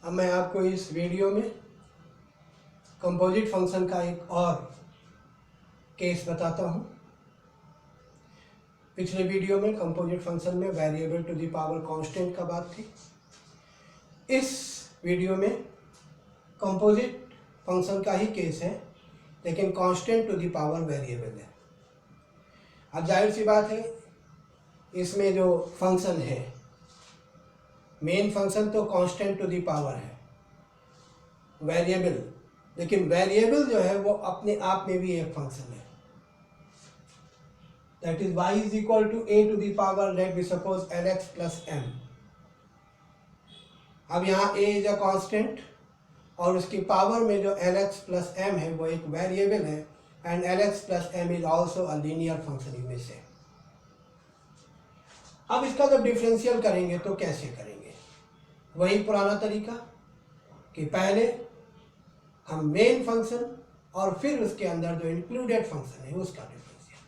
अब मैं आपको इस वीडियो में कंपोजिट फंक्शन का एक और केस बताता हूँ। पिछले वीडियो में कंपोजिट फंक्शन में variable to the power constant का बात थी। इस वीडियो में कंपोजिट फंक्शन का ही केस है, लेकिन constant to the power variable है। अब जाहिर सी बात है, इसमें जो फंक्शन है, मेन फंक्शन तो कांस्टेंट टू द पावर है, वेरिएबल, लेकिन वेरिएबल जो है वो अपने आप में भी एक फंक्शन है। That is y is equal to a to the power, let be suppose lx plus m। अब यहाँ a इज अ कांस्टेंट और उसकी पावर में जो lx प्लस m है वो एक वेरिएबल है, and lx plus m is also a linear function इनमें से। अब इसका जब डिफरेंशियल करेंगे तो कैसे करेंगे? वही पुराना तरीका कि पहले हम मेन फंक्शन और फिर उसके अंदर जो इंक्लूडेड फंक्शन है उसका डिफरेंशियल।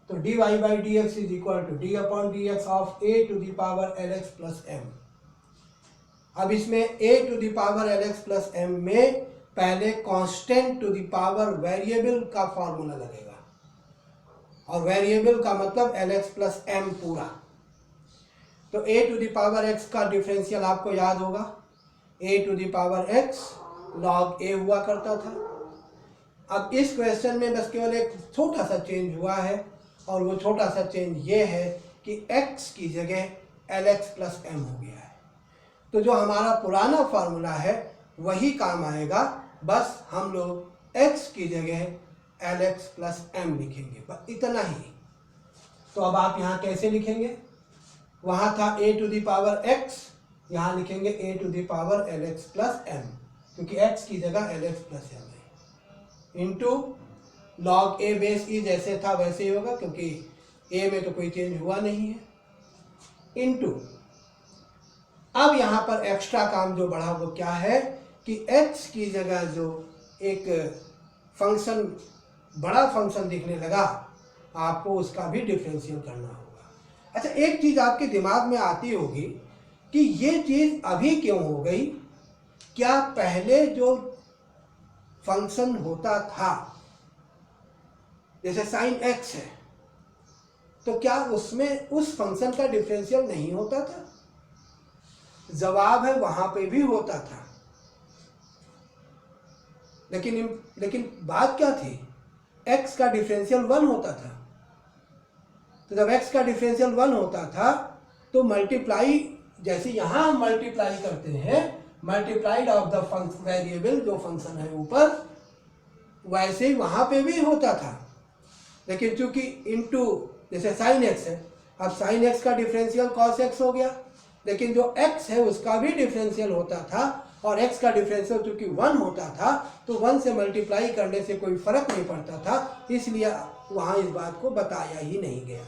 तो dy by D x is equal to D upon D x of a to the power lx plus m। अब इसमें a to the power lx plus m में पहले constant to the power variable का formula लगेगा, और variable का मतलब lx plus m पूरा। तो a to the power x का डिफरेंशियल आपको याद होगा, a to the power x log a हुआ करता था। अब इस क्वेश्चन में बस केवल एक छोटा सा चेंज हुआ है, और वो छोटा सा चेंज ये है कि x की जगह lx प्लस m हो गया है। तो जो हमारा पुराना फार्मूला है वही काम आएगा, बस हम लोग x की जगह lx प्लस m लिखेंगे, बस इतना ही। तो अब आप यहाँ कैसे लिखेंगे? वहाँ था a to the power x, यहाँ लिखेंगे a to the power lx plus m, क्योंकि x की जगह lx प्लस m है, into log a base e जैसे था वैसे ही होगा, क्योंकि a में तो कोई चेंज हुआ नहीं है, इंटू अब यहाँ पर एक्स्ट्रा काम जो बढ़ा वो क्या है कि x की जगह जो एक फंक्शन, बड़ा फंक्शन दिखने लगा, आपको उसका भी डिफरेंशियल करना होगा। अच्छा, एक चीज आपके दिमाग में आती होगी कि ये चीज अभी क्यों हो गई? क्या पहले जो फंक्शन होता था, जैसे साइन x है, तो क्या उसमें उस फंक्शन का डिफरेंशियल नहीं होता था? जवाब है वहां पे भी होता था, लेकिन बात क्या थी? x का डिफरेंशियल 1 होता था। तो जब x का डिफरेंशियल 1 होता था तो मल्टीप्लाई, जैसे यहां हम मल्टीप्लाई करते हैं, multiplied of the function variable जो फंक्शन है ऊपर, वैसे ही वहां पे भी होता था। लेकिन चूंकि इनटू जैसे साइन x है, अब साइन x का डिफरेंशियल cos x हो गया, लेकिन जो x है उसका भी डिफरेंशियल होता था, और x का डिफरेंशियल चूंकि 1 होता था तो 1 से मल्टीप्लाई करने से कोई फर्क नहीं पड़ता था, इसलिए वहां इस बात को बताया ही नहीं गया।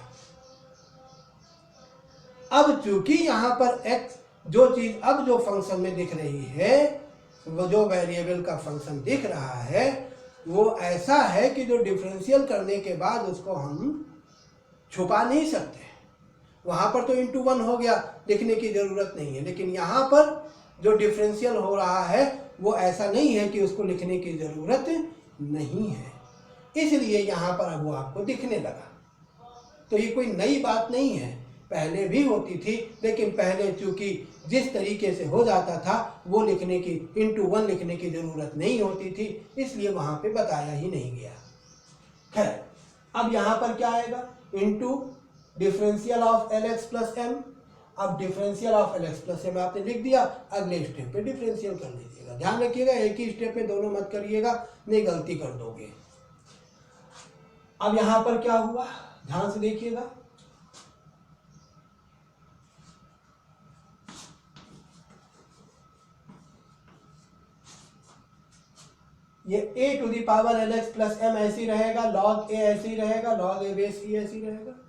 अब चूंकि यहां पर x जो चीज अब जो फंक्शन में दिख रही है, वो जो वेरिएबल का फंक्शन दिख रहा है, वो ऐसा है कि जो डिफरेंशियल करने के बाद उसको हम छुपा नहीं सकते। वहां पर तो इंटू 1 हो गया, लिखने की जरूरत नहीं है, लेकिन यहां पर जो डिफरेंशियल हो रहा है वो ऐसा नहीं है कि उसको लिखने की जरूरत नहीं है, इसलिए यहां पर अब वो आपको दिखने लगा। तो ये कोई नई बात नहीं है, पहले भी होती थी, लेकिन पहले चूंकि जिस तरीके से हो जाता था वो लिखने की, इंटू 1 लिखने की जरूरत नहीं होती थी, इसलिए वहां पे बताया ही नहीं गया। खैर, अब यहां पर क्या आएगा? Into differential of lx plus m। अब differential of lx plus m आपने लिख दिया, अगले स्टेप पे डिफरेंशियल कर लीजिएगा। ध्यान रखिएगा, एक ही स्टेप पे दोनों मत करिएगा, नहीं गलती कर दोगे। अब यहां पर क्या हुआ, ध्यान से देखिएगा। ये a to the power lx plus m ऐसी रहेगा, log a ऐसी रहेगा, log a बेस e ऐसी रहेगा।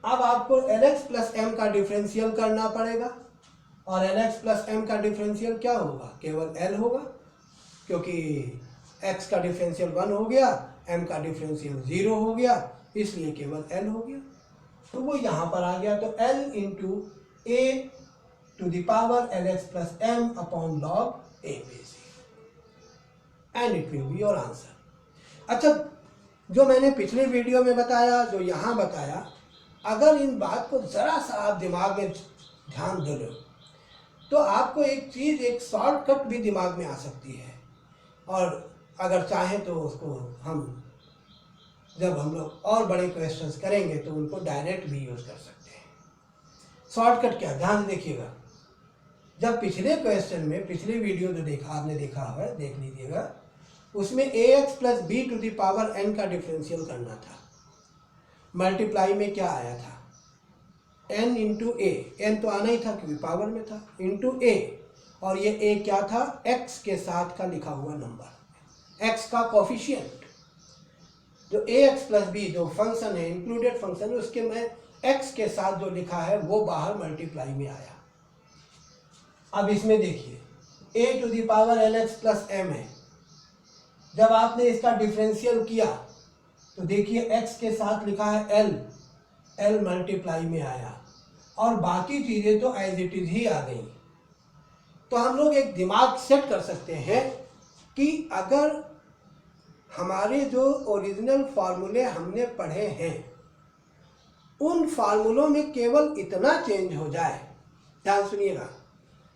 अब आपको lx प्लस m का डिफरेंशियल करना पड़ेगा, और lx प्लस m का डिफरेंशियल क्या होगा? केवल l होगा, क्योंकि x का डिफरेंशियल 1 हो गया, m का डिफरेंशियल 0 हो गया, इसलिए केवल l हो गया। तो वो यहाँ पर आ गया, तो l into a to the power lx plus m upon log a basic and it will be your answer. अच्छा, जो मैंने पिछले वीडियो में बताया, जो यहाँ बताया, अगर इन बात को ज़रा सा आप दिमाग में ध्यान दे लो तो आपको एक चीज़, एक शॉर्टकट भी दिमाग में आ सकती है, और अगर चाहें तो उसको हम जब हम लोग और बड़े क्वेश्चंस करेंगे तो उनको डायरेक्ट भी यूज़ कर सकते हैं। शॉर्टकट क्या, ध्यान देखिएगा। जब पिछले क्वेश्चन में, पिछले वीडियो जो देखा आपने देखा हुआ है, देख लीजिएगा, उसमें ax plus b to the power n का डिफरेंशियल करना था। मल्टीप्लाई में क्या आया था, n इंटू ए, n तो आना ही था क्योंकि पावर में था, इंटू a, और ये a क्या था, x के साथ का लिखा हुआ नंबर, x का कोफिशिएंट। जो ax प्लस बी जो फंक्शन है, इंक्लूडेड फंक्शन है, उसके में x के साथ जो लिखा है वो बाहर मल्टीप्लाई में आया। अब इसमें देखिए a to the power lx plus m है। जब आपने इसका डिफरेंशियल किया तो देखिए x के साथ लिखा है l मल्टीप्लाई में आया, और बाकी चीज़ें तो एज इट इज ही आ गई। तो हम लोग एक दिमाग सेट कर सकते हैं कि अगर हमारे जो ओरिजिनल फार्मूले हमने पढ़े हैं उन फार्मूलों में केवल इतना चेंज हो जाए, ध्यान सुनिएगा,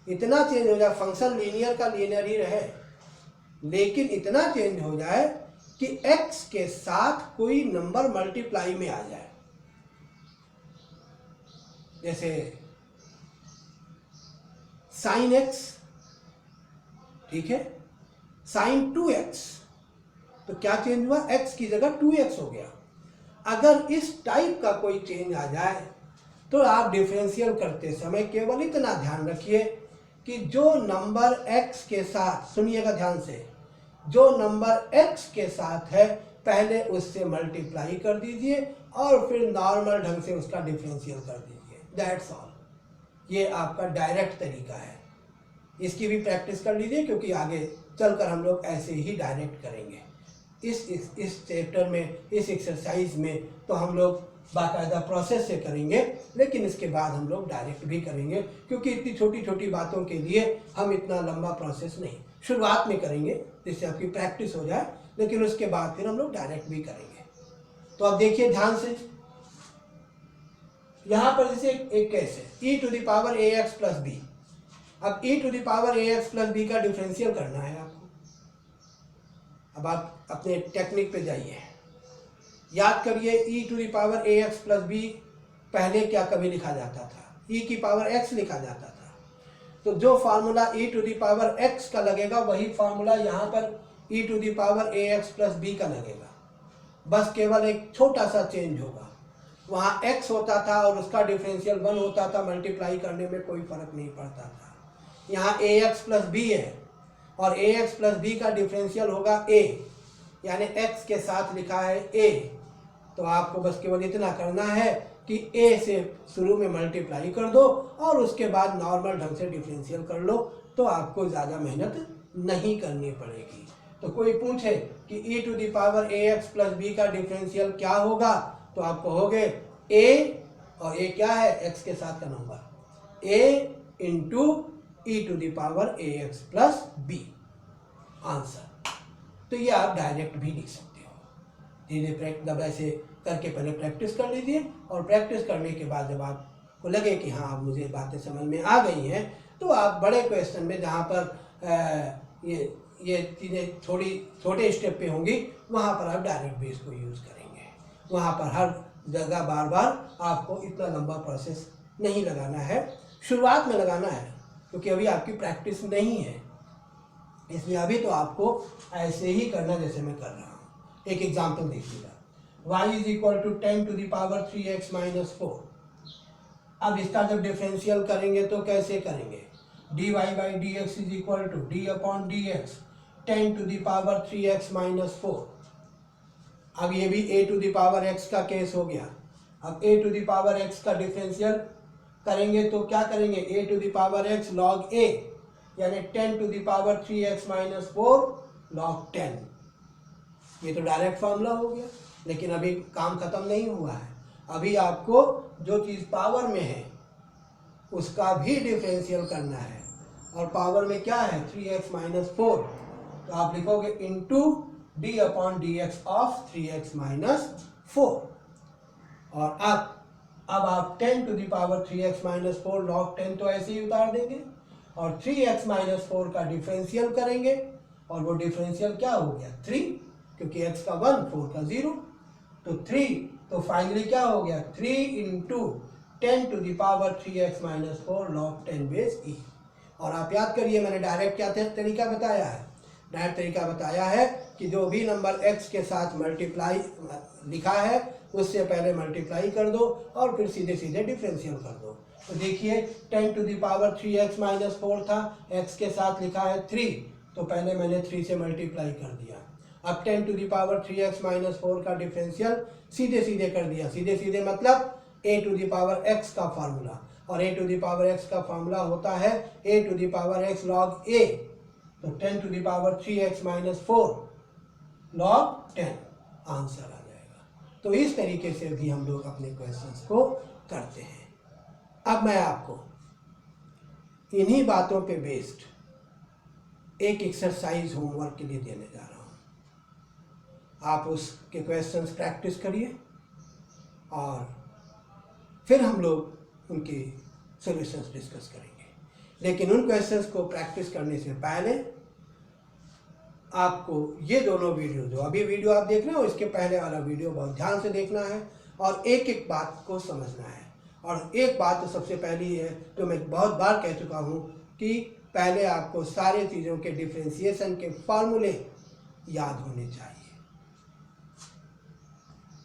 इतना चेंज हो जाए, फंक्शन लीनियर का लीनियर ही रहे, लेकिन इतना चेंज हो जाए कि x के साथ कोई नंबर मल्टीप्लाई में आ जाए। जैसे साइन x, ठीक है, साइन 2x, तो क्या चेंज हुआ, x की जगह 2x हो गया। अगर इस टाइप का कोई चेंज आ जाए तो आप डिफरेंशियल करते समय केवल इतना ध्यान रखिए कि जो नंबर x के साथ, सुनिएगा ध्यान से, जो नंबर x के साथ है पहले उससे मल्टीप्लाई कर दीजिए और फिर नॉर्मल ढंग से उसका डिफरेंशियल कर दीजिए, दैट्स ऑल। ये आपका डायरेक्ट तरीका है, इसकी भी प्रैक्टिस कर लीजिए क्योंकि आगे चलकर हम लोग ऐसे ही डायरेक्ट करेंगे। इस चैप्टर में, इस एक्सरसाइज में तो हम लोग बाकायदा प्रोसेस से करेंगे, लेकिन इसके बाद हम लोग डायरेक्ट भी करेंगे क्योंकि इतनी छोटी छोटी बातों के लिए हम इतना लंबा प्रोसेस नहीं, शुरुआत में करेंगे जिससे आपकी प्रैक्टिस हो जाए, लेकिन उसके बाद फिर हम लोग डायरेक्ट भी करेंगे। तो अब देखिए ध्यान से, यहाँ पर जैसे एक केस है e to the power ax plus b. अब e to the power ax plus b का डिफरेंशियल करना है आपको। अब आप अपने टेक्निक पे जाइए, याद करिए e to the power ax plus b पहले क्या कभी लिखा जाता था, e की पावर x लिखा जाता था। तो जो formula e to the power x का लगेगा वही फार्मूला यहाँ पर e to the power ax plus b का लगेगा, बस केवल एक छोटा सा चेंज होगा। वहाँ x होता था और उसका डिफरेंशियल 1 होता था, मल्टीप्लाई करने में कोई फर्क नहीं पड़ता था। यहाँ ax प्लस बी है और ax प्लस बी का डिफरेंशियल होगा a, यानी x के साथ लिखा है a, तो आपको बस केवल इतना करना है कि a से शुरू में मल्टीप्लाई कर दो और उसके बाद नॉर्मल ढंग से डिफरेंशियल कर लो, तो आपको ज़्यादा मेहनत नहीं करनी पड़ेगी। तो कोई पूछे कि e to the power ax plus b का डिफरेंशियल क्या होगा, तो आप कहोगे a, और a क्या है, x के साथ का number, a into e to the power ax plus b, answer. तो ये आप डायरेक्ट भी लिख सकते हो। धीरे जब ऐसे करके पहले प्रैक्टिस कर लीजिए, और प्रैक्टिस करने के बाद जब आपको लगे कि हाँ अब मुझे बातें समझ में आ गई हैं, तो आप बड़े क्वेश्चन में जहाँ पर ये चीज़ें थोड़ी छोटे स्टेप पे होंगी, वहाँ पर आप डायरेक्ट भी इसको यूज़ करेंगे। वहाँ पर हर जगह बार बार आपको इतना लंबा प्रोसेस नहीं लगाना है, शुरुआत में लगाना है क्योंकि अभी आपकी प्रैक्टिस नहीं है, इसलिए अभी तो आपको ऐसे ही करना जैसे मैं कर रहा हूँ। एक एग्जाम्पल देखिएगा, y is equal to 10 to the power 3x minus 4। अब इसका जब डिफरेंशियल करेंगे तो कैसे करेंगे, dy by D x is equal to D upon D X 10 to the power 3x minus 4। अब ये भी a to the power x का केस हो गया। अब a to the power x का डिफरेंशियल करेंगे तो क्या करेंगे, a to the power x log a, यानी 10 to the power 3x minus 4 log 10। ये तो डायरेक्ट फॉर्मूला हो गया, लेकिन अभी काम खत्म नहीं हुआ है। अभी आपको जो चीज़ पावर में है उसका भी डिफरेंशियल करना है। और पावर में क्या है 3x माइनस 4, तो आप लिखोगे into d upon D x of 3x minus 4। और अब आप 10 to the power 3x minus 4 log 10 तो ऐसे ही उतार देंगे और 3x माइनस 4 का डिफरेंशियल करेंगे और वो डिफरेंशियल क्या हो गया 3, क्योंकि x का 1 4 का 0, तो 3, तो फाइनली क्या हो गया 3 into 10 to the power 3x minus 4 log 10 base e। और आप याद करिए मैंने डायरेक्ट क्या तरीका बताया है, डायरेक्ट तरीका बताया है कि जो भी नंबर x के साथ मल्टीप्लाई लिखा है उससे पहले मल्टीप्लाई कर दो और फिर सीधे सीधे डिफरेंशियल कर दो। तो देखिए 10 to the power 3x minus 4 था, x के साथ लिखा है 3, तो पहले मैंने 3 से मल्टीप्लाई कर दिया। अब 10 to the power 3x minus 4 का डिफरेंशियल सीधे सीधे कर दिया। सीधे सीधे मतलब a to the power x का फार्मूला, और a to the power x का फार्मूला होता है a to the power x log a, तो 10 to the power 3x minus 4 log 10 answer आ जाएगा। तो इस तरीके से भी हम लोग अपने क्वेश्चंस को करते हैं। अब मैं आपको इन्हीं बातों पे बेस्ड एक एक्सरसाइज होमवर्क के लिए देने जा रहा हूँ। आप उसके क्वेश्चंस प्रैक्टिस करिए और फिर हम लोग उनके सॉल्यूशंस डिस्कस करेंगे। लेकिन उन क्वेश्चंस को प्रैक्टिस करने से पहले आपको ये दोनों वीडियो, जो अभी वीडियो आप देख रहे हो इसके पहले वाला वीडियो बहुत ध्यान से देखना है और एक एक बात को समझना है। और एक बात तो सबसे पहली है जो मैं बहुत बार कह चुका हूँ कि पहले आपको सारे चीज़ों के डिफरेंशिएशन के फार्मूले याद होने चाहिए।